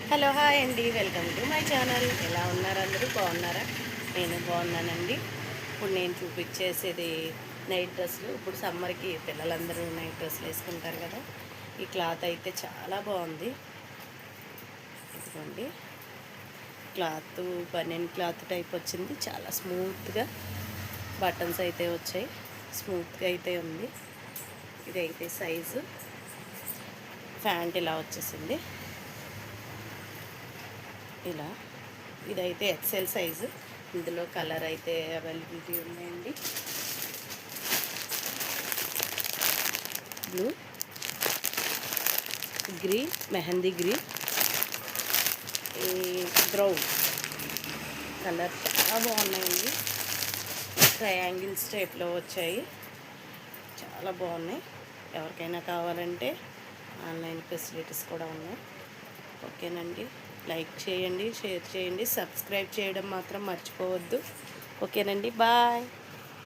Hello hi అండి, welcome to my channel. ఎలా ఉన్నారు అందరూ? బాగున్నారా? నేను బాగున్నానండి. ఇప్పుడు నేను చూపించేసేది నైట్ డ్రెస్సులు. ఇప్పుడు సమ్మర్కి పిల్లలందరూ నైట్ డ్రెస్సులు వేసుకుంటారు కదా. ఈ క్లాత్ అయితే చాలా బాగుంది. ఇదిగోండి, క్లాత్ బనియన్ క్లాత్ టైప్ వచ్చింది. చాలా స్మూత్గా బటన్స్ అయితే వచ్చాయి. స్మూత్గా అయితే ఉంది. ఇదైతే సైజు ప్యాంట్ ఇలా వచ్చేసింది. ఇలా ఇదైతే ఎక్సెల్ సైజు. ఇందులో కలర్ అయితే అవైలబిలిటీ ఉన్నాయండి. బ్లూ, గ్రీన్, మెహందీ గ్రీన్, ఈ బ్రౌన్ కలర్ చాలా బాగున్నాయండి. ట్రయాంగిల్స్ టైప్లో వచ్చాయి. చాలా బాగున్నాయి. ఎవరికైనా కావాలంటే ఆన్లైన్ ఫెసిలిటీస్ కూడా ఉన్నాయి. ఓకేనండి, లైక్ చేయండి, షేర్ చేయండి, సబ్స్క్రైబ్ చేయడం మాత్రం మర్చిపోవద్దు. ఓకేనండి, బాయ్.